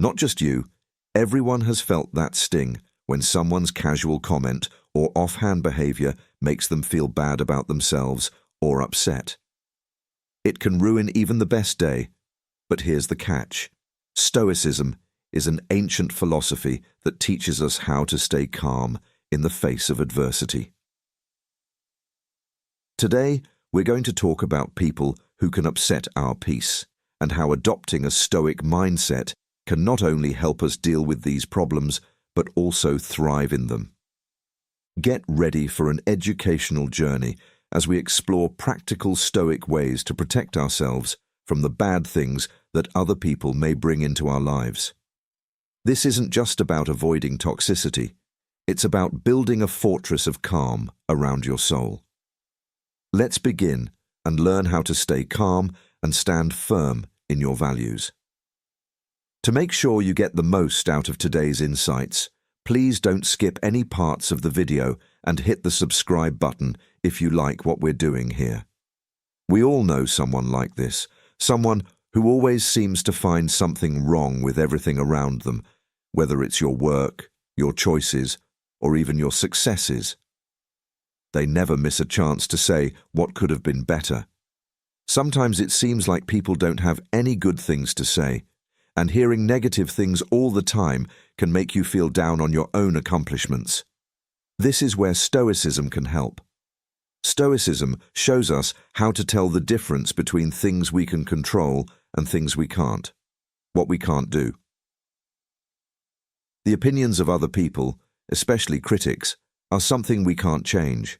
Not just you, everyone has felt that sting when someone's casual comment or offhand behavior makes them feel bad about themselves or upset. It can ruin even the best day, but here's the catch. Stoicism is an ancient philosophy that teaches us how to stay calm in the face of adversity. Today, we're going to talk about people who can upset our peace and how adopting a Stoic mindset can not only help us deal with these problems, but also thrive in them. Get ready for an educational journey as we explore practical Stoic ways to protect ourselves from the bad things that other people may bring into our lives. This isn't just about avoiding toxicity, it's about building a fortress of calm around your soul. Let's begin and learn how to stay calm and stand firm in your values. To make sure you get the most out of today's insights, please don't skip any parts of the video and hit the subscribe button if you like what we're doing here. We all know someone like this, someone who always seems to find something wrong with everything around them, whether it's your work, your choices, or even your successes. They never miss a chance to say what could have been better. Sometimes it seems like people don't have any good things to say, and hearing negative things all the time can make you feel down on your own accomplishments. This is where Stoicism can help. Stoicism shows us how to tell the difference between things we can control and things we can't, what we can't do. The opinions of other people, especially critics, are something we can't change.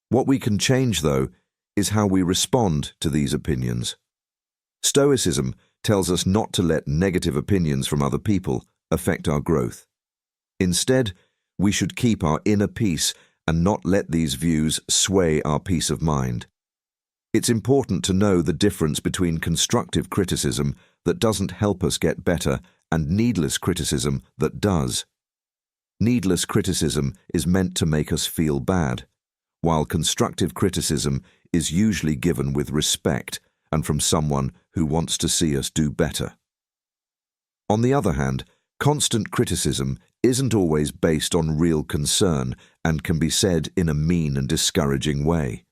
What we can change, though, is how we respond to these opinions. Stoicism tells us not to let negative opinions from other people affect our growth. Instead, we should keep our inner peace and not let these views sway our peace of mind. It's important to know the difference between constructive criticism that doesn't help us get better and needless criticism that does. Needless criticism is meant to make us feel bad, while constructive criticism is usually given with respect and from someone who wants to see us do better. On the other hand, constant criticism isn't always based on real concern and can be said in a mean and discouraging way.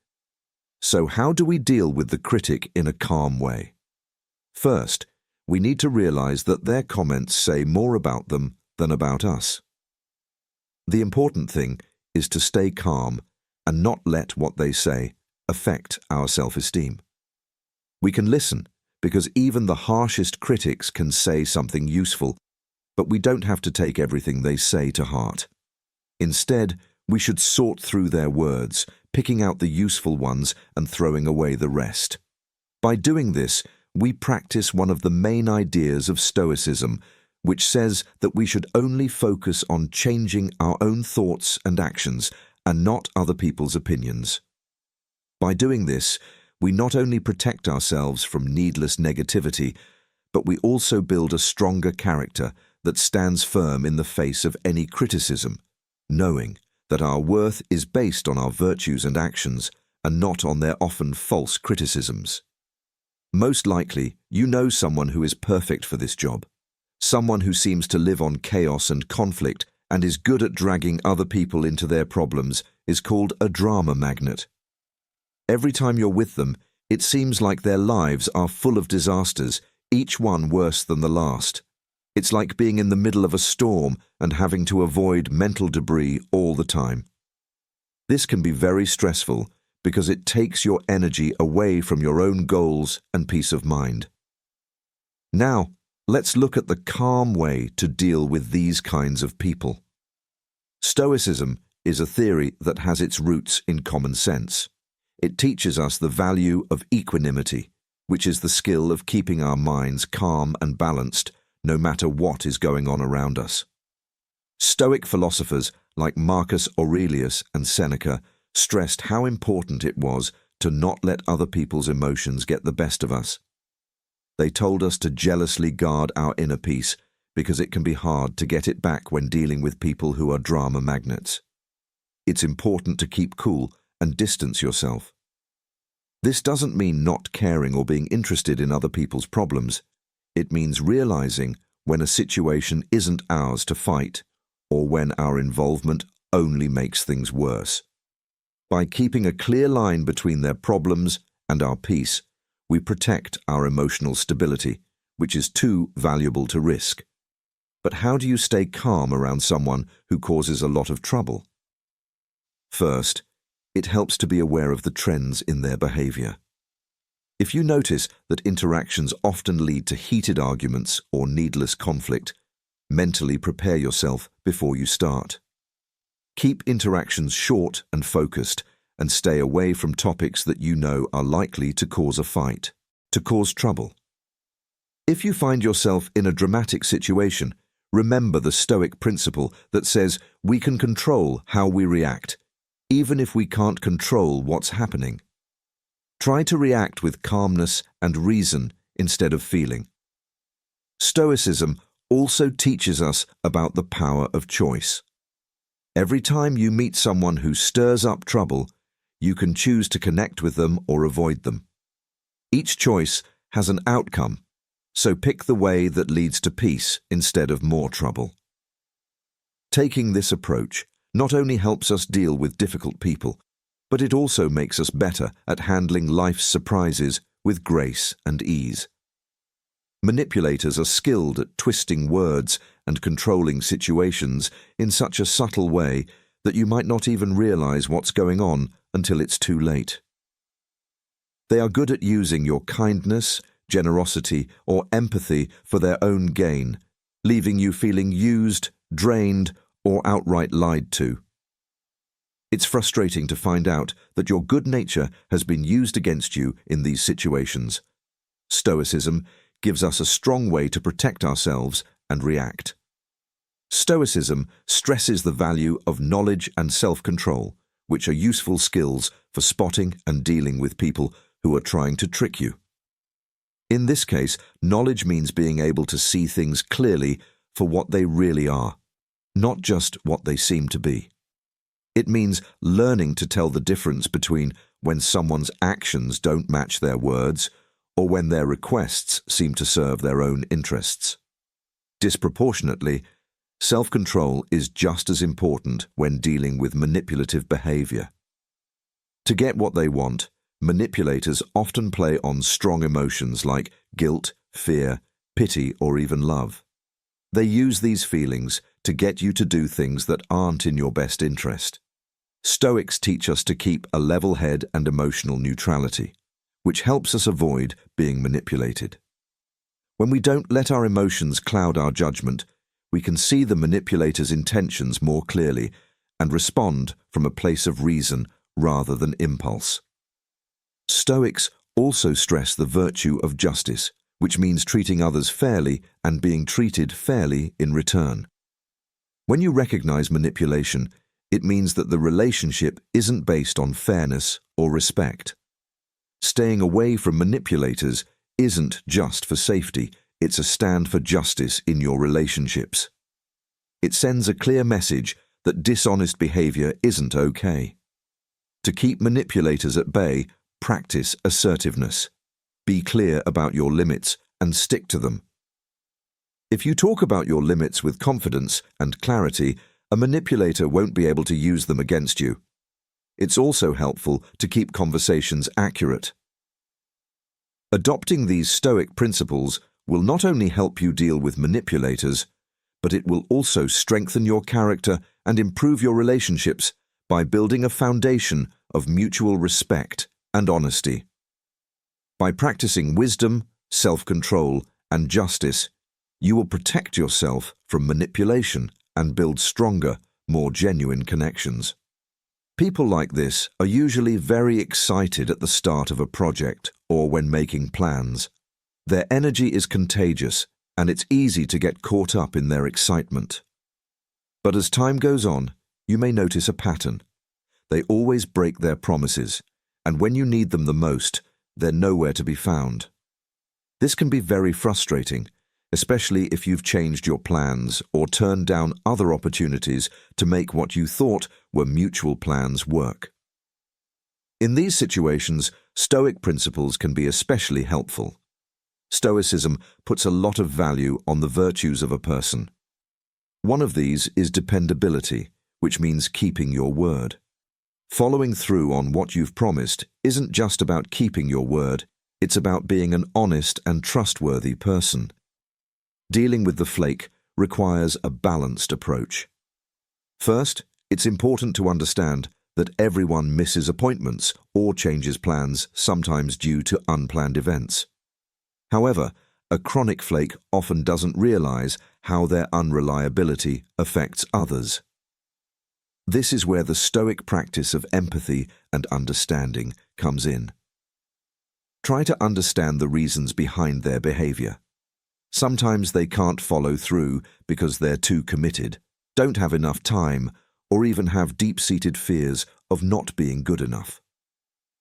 So how do we deal with the critic in a calm way? First, we need to realize that their comments say more about them than about us. The important thing is to stay calm and not let what they say affect our self-esteem. We can listen because even the harshest critics can say something useful, but we don't have to take everything they say to heart. Instead, we should sort through their words, picking out the useful ones and throwing away the rest. By doing this, we practice one of the main ideas of Stoicism, which says that we should only focus on changing our own thoughts and actions and not other people's opinions. By doing this, we not only protect ourselves from needless negativity, but we also build a stronger character that stands firm in the face of any criticism, knowing that our worth is based on our virtues and actions and not on their often false criticisms. Most likely, you know someone who is perfect for this job, someone who seems to live on chaos and conflict and is good at dragging other people into their problems is called a drama magnet. Every time you're with them, it seems like their lives are full of disasters, each one worse than the last. It's like being in the middle of a storm and having to avoid mental debris all the time. This can be very stressful because it takes your energy away from your own goals and peace of mind. Now, let's look at the calm way to deal with these kinds of people. Stoicism is a theory that has its roots in common sense. It teaches us the value of equanimity, which is the skill of keeping our minds calm and balanced no matter what is going on around us. Stoic philosophers like Marcus Aurelius and Seneca stressed how important it was to not let other people's emotions get the best of us. They told us to jealously guard our inner peace because it can be hard to get it back when dealing with people who are drama magnets. It's important to keep cool and distance yourself. This doesn't mean not caring or being interested in other people's problems. It means realizing when a situation isn't ours to fight, or when our involvement only makes things worse. By keeping a clear line between their problems and our peace, we protect our emotional stability, which is too valuable to risk. But how do you stay calm around someone who causes a lot of trouble? First, it helps to be aware of the trends in their behavior. If you notice that interactions often lead to heated arguments or needless conflict, mentally prepare yourself before you start. Keep interactions short and focused, and stay away from topics that you know are likely to cause a fight, to cause trouble. If you find yourself in a dramatic situation, remember the Stoic principle that says we can control how we react, even if we can't control what's happening. Try to react with calmness and reason instead of feeling. Stoicism also teaches us about the power of choice. Every time you meet someone who stirs up trouble, you can choose to connect with them or avoid them. Each choice has an outcome, so pick the way that leads to peace instead of more trouble. Taking this approach not only helps us deal with difficult people, but it also makes us better at handling life's surprises with grace and ease. Manipulators are skilled at twisting words and controlling situations in such a subtle way that you might not even realize what's going on until it's too late. They are good at using your kindness, generosity, or empathy for their own gain, leaving you feeling used, drained, or outright lied to. It's frustrating to find out that your good nature has been used against you in these situations. Stoicism gives us a strong way to protect ourselves and react. Stoicism stresses the value of knowledge and self-control, which are useful skills for spotting and dealing with people who are trying to trick you. In this case, knowledge means being able to see things clearly for what they really are, not just what they seem to be. It means learning to tell the difference between when someone's actions don't match their words or when their requests seem to serve their own interests. Disproportionately, self-control is just as important when dealing with manipulative behavior. To get what they want, manipulators often play on strong emotions like guilt, fear, pity, or even love. They use these feelings to get you to do things that aren't in your best interest. Stoics teach us to keep a level head and emotional neutrality, which helps us avoid being manipulated. When we don't let our emotions cloud our judgment, we can see the manipulator's intentions more clearly and respond from a place of reason rather than impulse. Stoics also stress the virtue of justice, which means treating others fairly and being treated fairly in return. When you recognize manipulation, it means that the relationship isn't based on fairness or respect. Staying away from manipulators isn't just for safety, it's a stand for justice in your relationships. It sends a clear message that dishonest behavior isn't okay. To keep manipulators at bay, practice assertiveness. Be clear about your limits and stick to them. If you talk about your limits with confidence and clarity, a manipulator won't be able to use them against you. It's also helpful to keep conversations accurate. Adopting these Stoic principles will not only help you deal with manipulators, but it will also strengthen your character and improve your relationships by building a foundation of mutual respect and honesty. By practicing wisdom, self-control, and justice, you will protect yourself from manipulation and build stronger, more genuine connections. People like this are usually very excited at the start of a project or when making plans. Their energy is contagious, and it's easy to get caught up in their excitement. But as time goes on, you may notice a pattern. They always break their promises, and when you need them the most, they're nowhere to be found. This can be very frustrating, especially if you've changed your plans or turned down other opportunities to make what you thought were mutual plans work. In these situations, Stoic principles can be especially helpful. Stoicism puts a lot of value on the virtues of a person. One of these is dependability, which means keeping your word. Following through on what you've promised isn't just about keeping your word, it's about being an honest and trustworthy person. Dealing with the flake requires a balanced approach. First, it's important to understand that everyone misses appointments or changes plans, sometimes due to unplanned events. However, a chronic flake often doesn't realize how their unreliability affects others. This is where the Stoic practice of empathy and understanding comes in. Try to understand the reasons behind their behavior. Sometimes they can't follow through because they're too committed, don't have enough time, or even have deep-seated fears of not being good enough.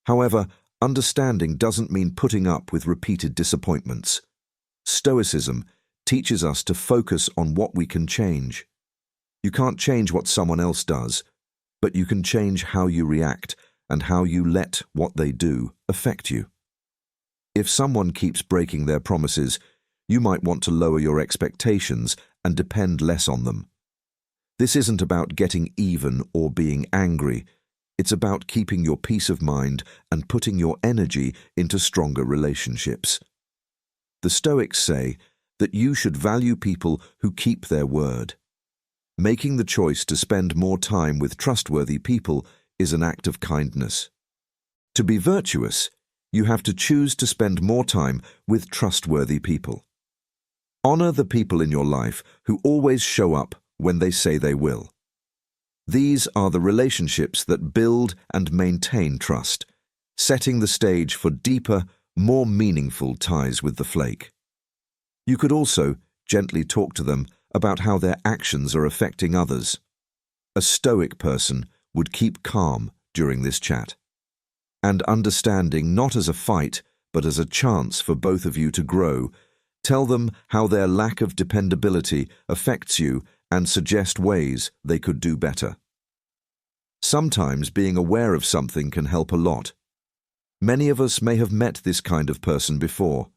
However, understanding doesn't mean putting up with repeated disappointments. Stoicism teaches us to focus on what we can change. You can't change what someone else does, but you can change how you react and how you let what they do affect you. If someone keeps breaking their promises, you might want to lower your expectations and depend less on them. This isn't about getting even or being angry. It's about keeping your peace of mind and putting your energy into stronger relationships. The Stoics say that you should value people who keep their word. Making the choice to spend more time with trustworthy people is an act of kindness. To be virtuous, you have to choose to spend more time with trustworthy people. Honor the people in your life who always show up when they say they will. These are the relationships that build and maintain trust, setting the stage for deeper, more meaningful ties with the flake. You could also gently talk to them about how their actions are affecting others. A Stoic person would keep calm during this chat, and understanding not as a fight, but as a chance for both of you to grow, tell them how their lack of dependability affects you and suggest ways they could do better. Sometimes being aware of something can help a lot. Many of us may have met this kind of person before.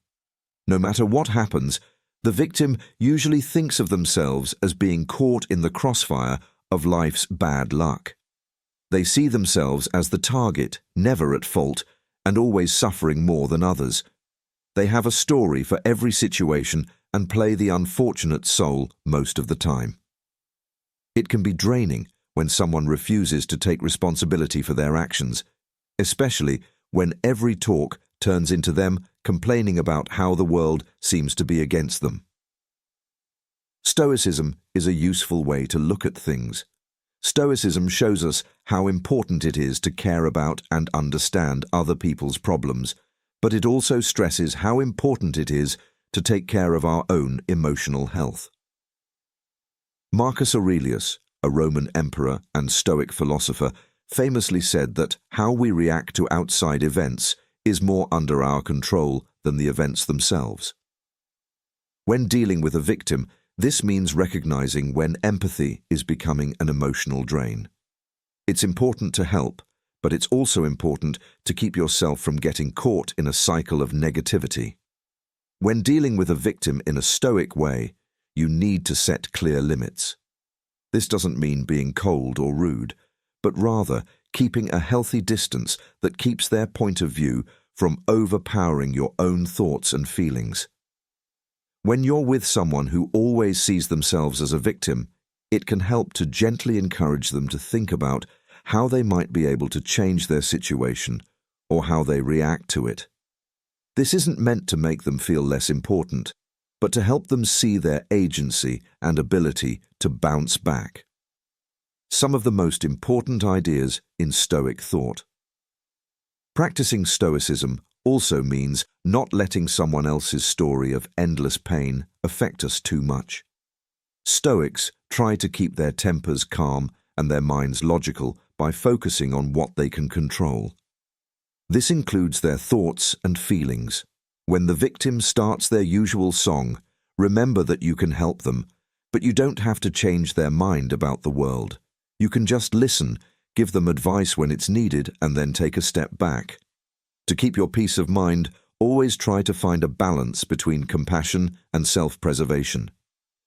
No matter what happens, the victim usually thinks of themselves as being caught in the crossfire of life's bad luck. They see themselves as the target, never at fault, and always suffering more than others. They have a story for every situation and play the unfortunate soul most of the time. It can be draining when someone refuses to take responsibility for their actions, especially when every talk turns into them complaining about how the world seems to be against them. Stoicism is a useful way to look at things. Stoicism shows us how important it is to care about and understand other people's problems, but it also stresses how important it is to take care of our own emotional health. Marcus Aurelius, a Roman emperor and Stoic philosopher, famously said that how we react to outside events is more under our control than the events themselves. When dealing with a victim, this means recognizing when empathy is becoming an emotional drain. It's important to help, but it's also important to keep yourself from getting caught in a cycle of negativity. When dealing with a victim in a Stoic way, you need to set clear limits. This doesn't mean being cold or rude, but rather keeping a healthy distance that keeps their point of view from overpowering your own thoughts and feelings. When you're with someone who always sees themselves as a victim, it can help to gently encourage them to think about how they might be able to change their situation or how they react to it. This isn't meant to make them feel less important, but to help them see their agency and ability to bounce back. Some of the most important ideas in Stoic thought. Practicing Stoicism also means not letting someone else's story of endless pain affect us too much. Stoics try to keep their tempers calm and their minds logical by focusing on what they can control. This includes their thoughts and feelings. When the victim starts their usual song, remember that you can help them, but you don't have to change their mind about the world. You can just listen, give them advice when it's needed, and then take a step back. To keep your peace of mind, always try to find a balance between compassion and self-preservation.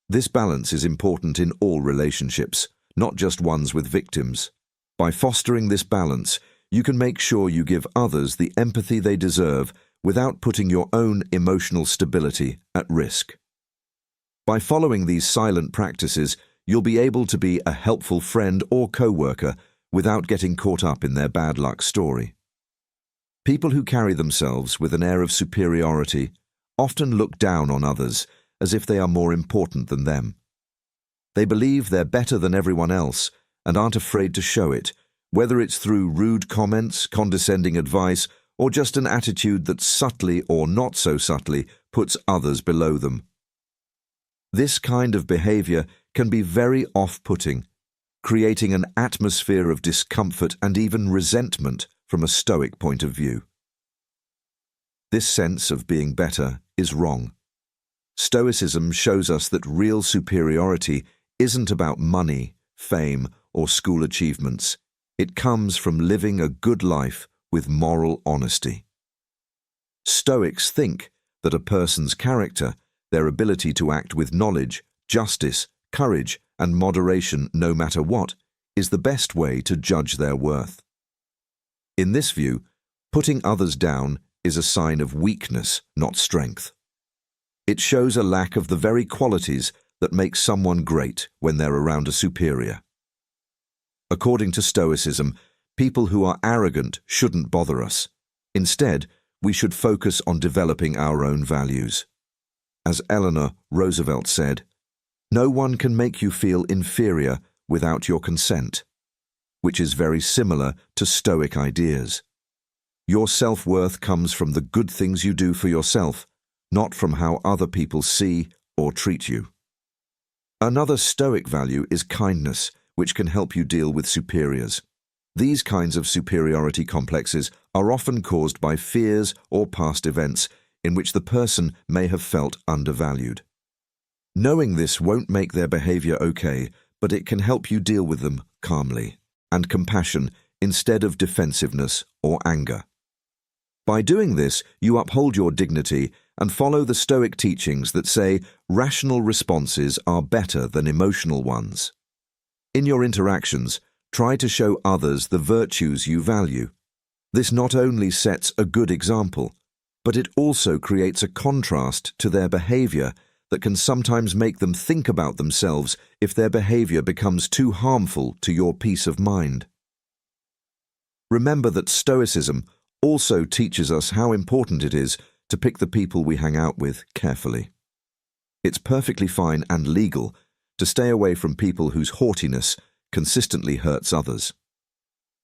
This balance is important in all relationships, not just ones with victims. By fostering this balance, you can make sure you give others the empathy they deserve without putting your own emotional stability at risk. By following these silent practices, you'll be able to be a helpful friend or co-worker without getting caught up in their bad luck story. People who carry themselves with an air of superiority often look down on others as if they are more important than them. They believe they're better than everyone else and aren't afraid to show it, whether it's through rude comments, condescending advice, or just an attitude that subtly or not so subtly puts others below them. This kind of behavior can be very off-putting, creating an atmosphere of discomfort and even resentment from a Stoic point of view. This sense of being better is wrong. Stoicism shows us that real superiority isn't about money, fame, or school achievements. It comes from living a good life with moral honesty. Stoics think that a person's character, their ability to act with knowledge, justice, courage, and moderation no matter what, is the best way to judge their worth. In this view, putting others down is a sign of weakness, not strength. It shows a lack of the very qualities that make someone great when they're around a superior. According to Stoicism, people who are arrogant shouldn't bother us. Instead, we should focus on developing our own values. As Eleanor Roosevelt said, "No one can make you feel inferior without your consent," which is very similar to Stoic ideas. Your self-worth comes from the good things you do for yourself, not from how other people see or treat you. Another Stoic value is kindness, which can help you deal with superiors. These kinds of superiority complexes are often caused by fears or past events in which the person may have felt undervalued. Knowing this won't make their behavior okay, but it can help you deal with them calmly and compassion instead of defensiveness or anger. By doing this, you uphold your dignity and follow the Stoic teachings that say rational responses are better than emotional ones. In your interactions, try to show others the virtues you value. This not only sets a good example, but it also creates a contrast to their behavior that can sometimes make them think about themselves if their behavior becomes too harmful to your peace of mind. Remember that Stoicism also teaches us how important it is to pick the people we hang out with carefully. It's perfectly fine and legal to stay away from people whose haughtiness consistently hurts others.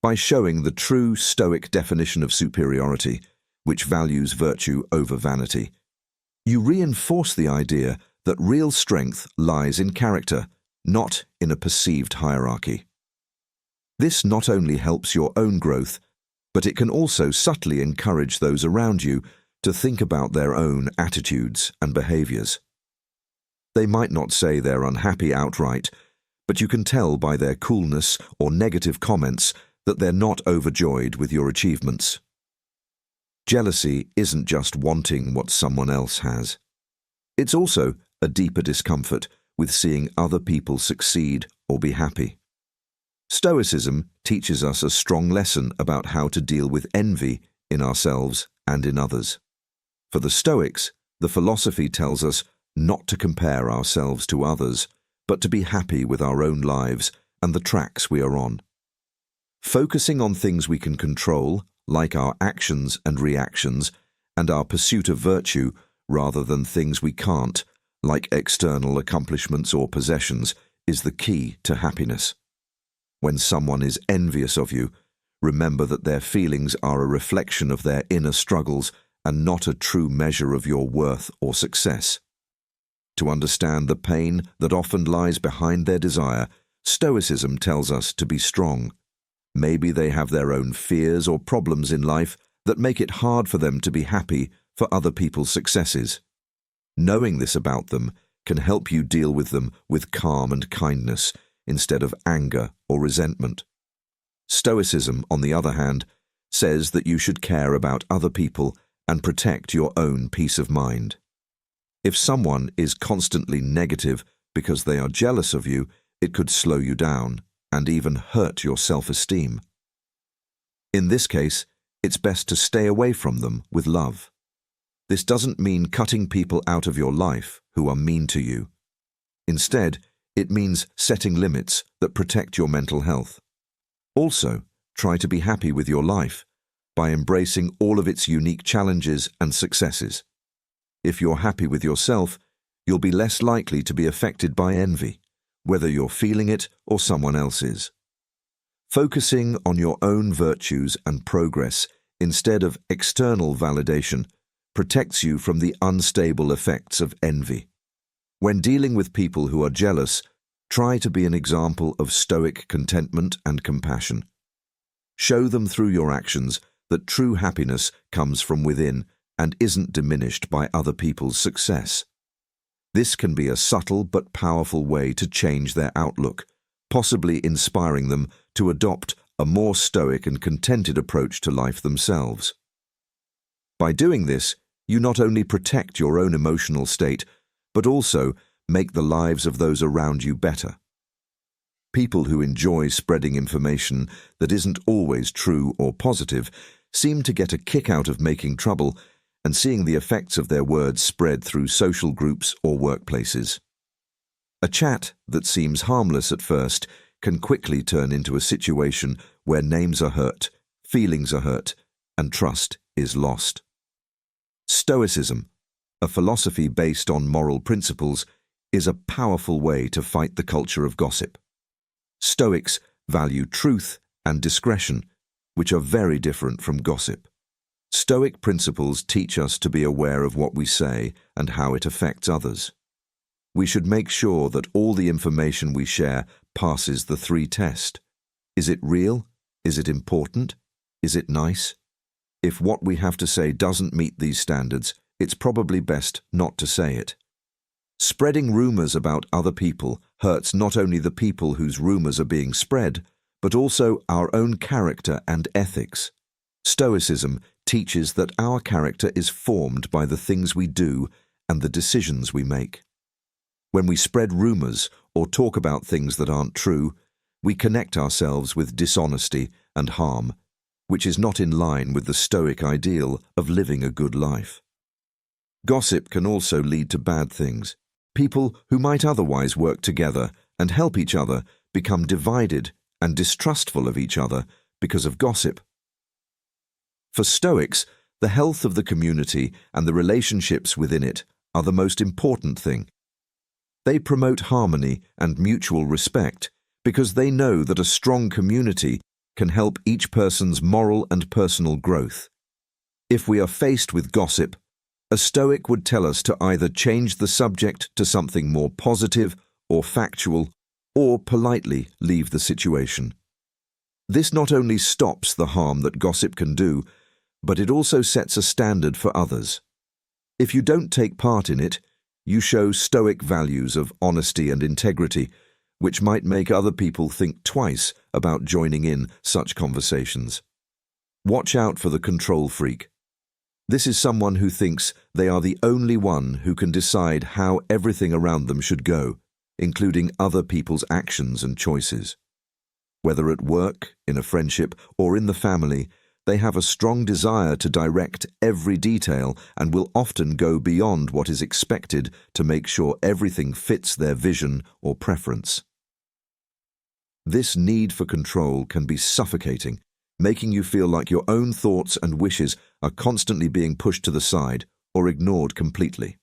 By showing the true Stoic definition of superiority, which values virtue over vanity, you reinforce the idea that real strength lies in character, not in a perceived hierarchy. This not only helps your own growth, but it can also subtly encourage those around you to think about their own attitudes and behaviors. They might not say they're unhappy outright, but you can tell by their coolness or negative comments that they're not overjoyed with your achievements. Jealousy isn't just wanting what someone else has. It's also a deeper discomfort with seeing other people succeed or be happy. Stoicism teaches us a strong lesson about how to deal with envy in ourselves and in others. For the Stoics, the philosophy tells us not to compare ourselves to others, but to be happy with our own lives and the tracks we are on. Focusing on things we can control, like our actions and reactions, and our pursuit of virtue, rather than things we can't, like external accomplishments or possessions, is the key to happiness. When someone is envious of you, remember that their feelings are a reflection of their inner struggles and not a true measure of your worth or success. To understand the pain that often lies behind their desire, Stoicism tells us to be strong. Maybe they have their own fears or problems in life that make it hard for them to be happy for other people's successes. Knowing this about them can help you deal with them with calm and kindness instead of anger or resentment. Stoicism, on the other hand, says that you should care about other people and protect your own peace of mind. If someone is constantly negative because they are jealous of you, it could slow you down and even hurt your self-esteem. In this case, it's best to stay away from them with love. This doesn't mean cutting people out of your life who are mean to you. Instead, it means setting limits that protect your mental health. Also, try to be happy with your life by embracing all of its unique challenges and successes. If you're happy with yourself, you'll be less likely to be affected by envy, whether you're feeling it or someone else's. Focusing on your own virtues and progress instead of external validation protects you from the unstable effects of envy. When dealing with people who are jealous, try to be an example of stoic contentment and compassion. Show them through your actions that true happiness comes from within and isn't diminished by other people's success. This can be a subtle but powerful way to change their outlook, possibly inspiring them to adopt a more stoic and contented approach to life themselves. By doing this, you not only protect your own emotional state, but also make the lives of those around you better. People who enjoy spreading information that isn't always true or positive seem to get a kick out of making trouble and seeing the effects of their words spread through social groups or workplaces. A chat that seems harmless at first can quickly turn into a situation where names are hurt, feelings are hurt, and trust is lost. Stoicism, a philosophy based on moral principles, is a powerful way to fight the culture of gossip. Stoics value truth and discretion, which are very different from gossip. Stoic principles teach us to be aware of what we say and how it affects others. We should make sure that all the information we share passes the 3 test. Is it real? Is it important? Is it nice? If what we have to say doesn't meet these standards, it's probably best not to say it. Spreading rumors about other people hurts not only the people whose rumors are being spread, but also our own character and ethics. Stoicism teaches that our character is formed by the things we do and the decisions we make. When we spread rumors or talk about things that aren't true, we connect ourselves with dishonesty and harm, which is not in line with the Stoic ideal of living a good life. Gossip can also lead to bad things. People who might otherwise work together and help each other become divided and distrustful of each other because of gossip. For Stoics, the health of the community and the relationships within it are the most important thing. They promote harmony and mutual respect because they know that a strong community can help each person's moral and personal growth. If we are faced with gossip, a Stoic would tell us to either change the subject to something more positive or factual, or politely leave the situation. This not only stops the harm that gossip can do, but it also sets a standard for others. If you don't take part in it, you show Stoic values of honesty and integrity, which might make other people think twice about joining in such conversations. Watch out for the control freak. This is someone who thinks they are the only one who can decide how everything around them should go, including other people's actions and choices. Whether at work, in a friendship, or in the family, they have a strong desire to direct every detail and will often go beyond what is expected to make sure everything fits their vision or preference. This need for control can be suffocating, making you feel like your own thoughts and wishes are constantly being pushed to the side or ignored completely.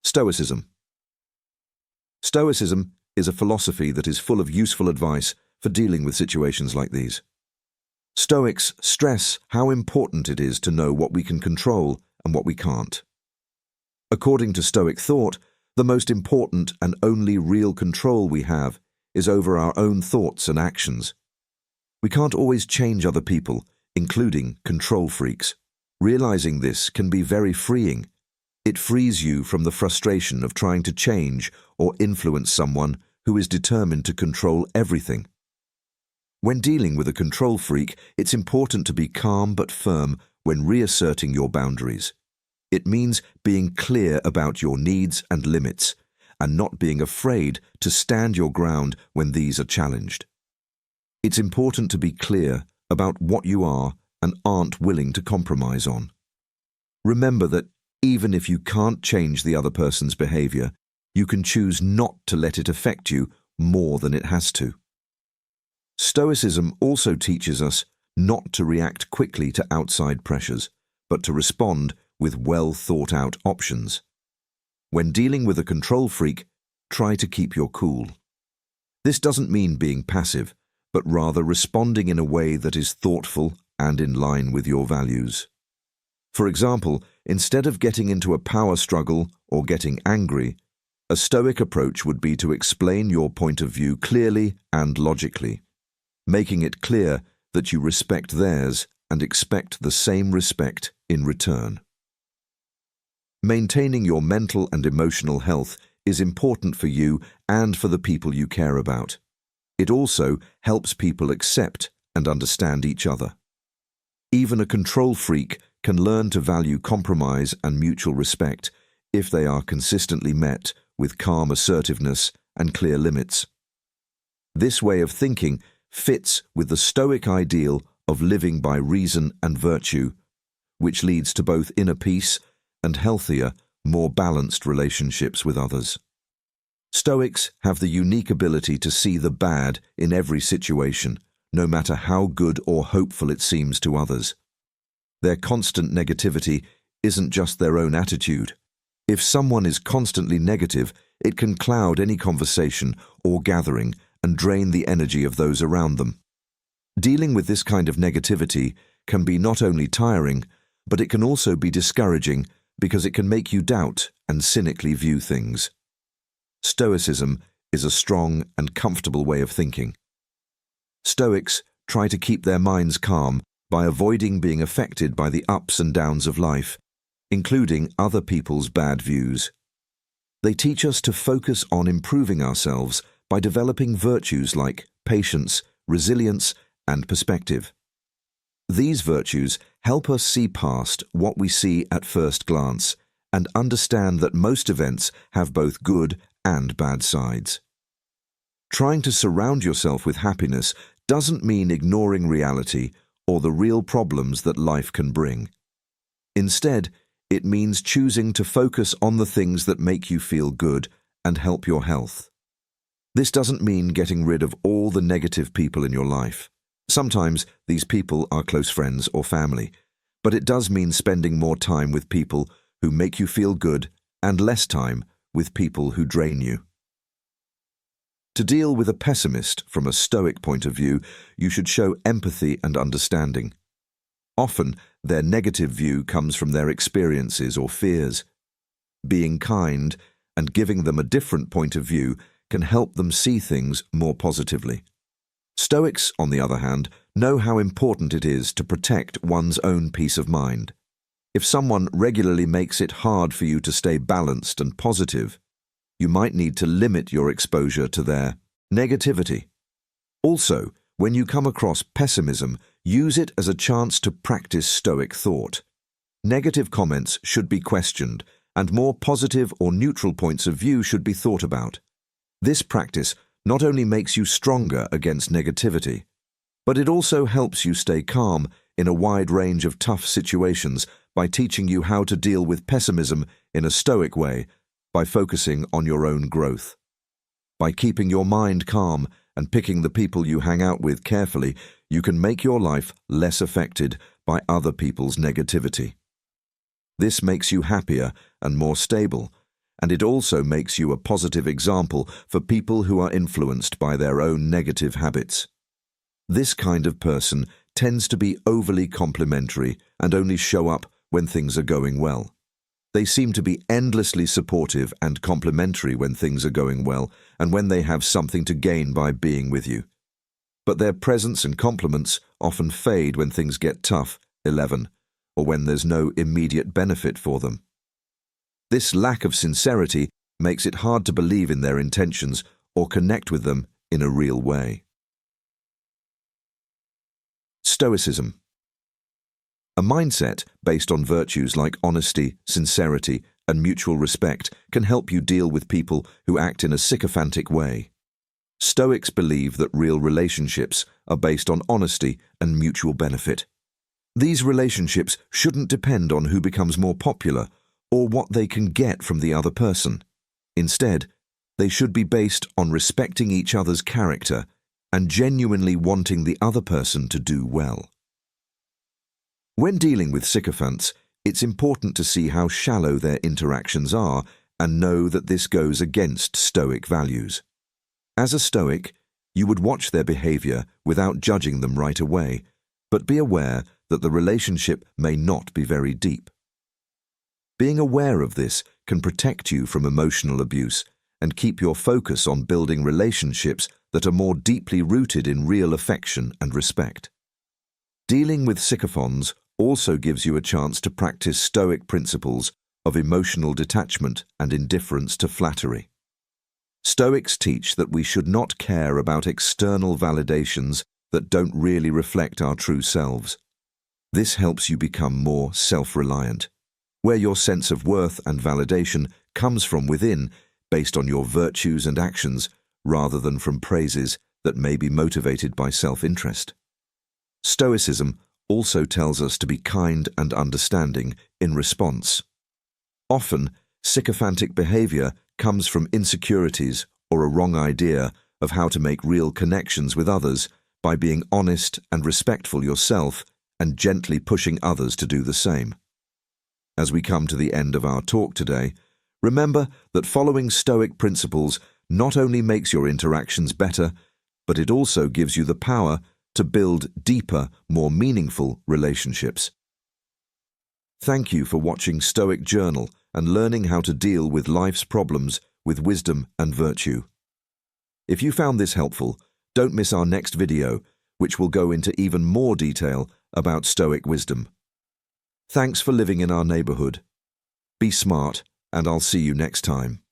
Stoicism. Stoicism is a philosophy that is full of useful advice for dealing with situations like these. Stoics stress how important it is to know what we can control and what we can't. According to Stoic thought, the most important and only real control we have is over our own thoughts and actions. We can't always change other people, including control freaks. Realizing this can be very freeing. It frees you from the frustration of trying to change or influence someone who is determined to control everything. When dealing with a control freak, it's important to be calm but firm when reasserting your boundaries. It means being clear about your needs and limits, and not being afraid to stand your ground when these are challenged. It's important to be clear about what you are and aren't willing to compromise on. Remember that even if you can't change the other person's behavior, you can choose not to let it affect you more than it has to. Stoicism also teaches us not to react quickly to outside pressures, but to respond with well-thought-out options. When dealing with a control freak, try to keep your cool. This doesn't mean being passive, but rather responding in a way that is thoughtful and in line with your values. For example, instead of getting into a power struggle or getting angry, a Stoic approach would be to explain your point of view clearly and logically, making it clear that you respect theirs and expect the same respect in return. Maintaining your mental and emotional health is important for you and for the people you care about. It also helps people accept and understand each other. Even a control freak can learn to value compromise and mutual respect if they are consistently met with calm assertiveness and clear limits. This way of thinking fits with the Stoic ideal of living by reason and virtue, which leads to both inner peace and healthier, more balanced relationships with others. Stoics have the unique ability to see the bad in every situation, no matter how good or hopeful it seems to others. Their constant negativity isn't just their own attitude. If someone is constantly negative, it can cloud any conversation or gathering and drain the energy of those around them. Dealing with this kind of negativity can be not only tiring, but it can also be discouraging because it can make you doubt and cynically view things. Stoicism is a strong and comfortable way of thinking. Stoics try to keep their minds calm by avoiding being affected by the ups and downs of life, including other people's bad views. They teach us to focus on improving ourselves by developing virtues like patience, resilience, and perspective. These virtues help us see past what we see at first glance and understand that most events have both good and bad sides. Trying to surround yourself with happiness doesn't mean ignoring reality or the real problems that life can bring. Instead, it means choosing to focus on the things that make you feel good and help your health. This doesn't mean getting rid of all the negative people in your life. Sometimes these people are close friends or family, but it does mean spending more time with people who make you feel good and less time with people who drain you. To deal with a pessimist from a Stoic point of view, you should show empathy and understanding. Often, their negative view comes from their experiences or fears. Being kind and giving them a different point of view can help them see things more positively. Stoics, on the other hand, know how important it is to protect one's own peace of mind. If someone regularly makes it hard for you to stay balanced and positive, you might need to limit your exposure to their negativity. Also, when you come across pessimism, use it as a chance to practice Stoic thought. Negative comments should be questioned, and more positive or neutral points of view should be thought about. This practice not only makes you stronger against negativity, but it also helps you stay calm in a wide range of tough situations by teaching you how to deal with pessimism in a Stoic way by focusing on your own growth. By keeping your mind calm and picking the people you hang out with carefully, you can make your life less affected by other people's negativity. This makes you happier and more stable, and it also makes you a positive example for people who are influenced by their own negative habits. This kind of person tends to be overly complimentary and only show up when things are going well. They seem to be endlessly supportive and complimentary when things are going well and when they have something to gain by being with you. But their presence and compliments often fade when things get tough, 11, or when there's no immediate benefit for them. This lack of sincerity makes it hard to believe in their intentions or connect with them in a real way. Stoicism. A mindset based on virtues like honesty, sincerity, and mutual respect can help you deal with people who act in a sycophantic way. Stoics believe that real relationships are based on honesty and mutual benefit. These relationships shouldn't depend on who becomes more popular or what they can get from the other person. Instead, they should be based on respecting each other's character and genuinely wanting the other person to do well. When dealing with sycophants, it's important to see how shallow their interactions are and know that this goes against Stoic values. As a Stoic, you would watch their behavior without judging them right away, but be aware that the relationship may not be very deep. Being aware of this can protect you from emotional abuse and keep your focus on building relationships that are more deeply rooted in real affection and respect. Dealing with sycophants also gives you a chance to practice Stoic principles of emotional detachment and indifference to flattery. Stoics teach that we should not care about external validations that don't really reflect our true selves. This helps you become more self-reliant, where your sense of worth and validation comes from within, based on your virtues and actions, rather than from praises that may be motivated by self-interest. Stoicism also tells us to be kind and understanding in response. Often, sycophantic behavior comes from insecurities or a wrong idea of how to make real connections with others by being honest and respectful yourself and gently pushing others to do the same. As we come to the end of our talk today, remember that following Stoic principles not only makes your interactions better, but it also gives you the power to build deeper, more meaningful relationships. Thank you for watching Stoic Journal and learning how to deal with life's problems with wisdom and virtue. If you found this helpful, don't miss our next video, which will go into even more detail about Stoic wisdom. Thanks for living in our neighborhood. Be smart, and I'll see you next time.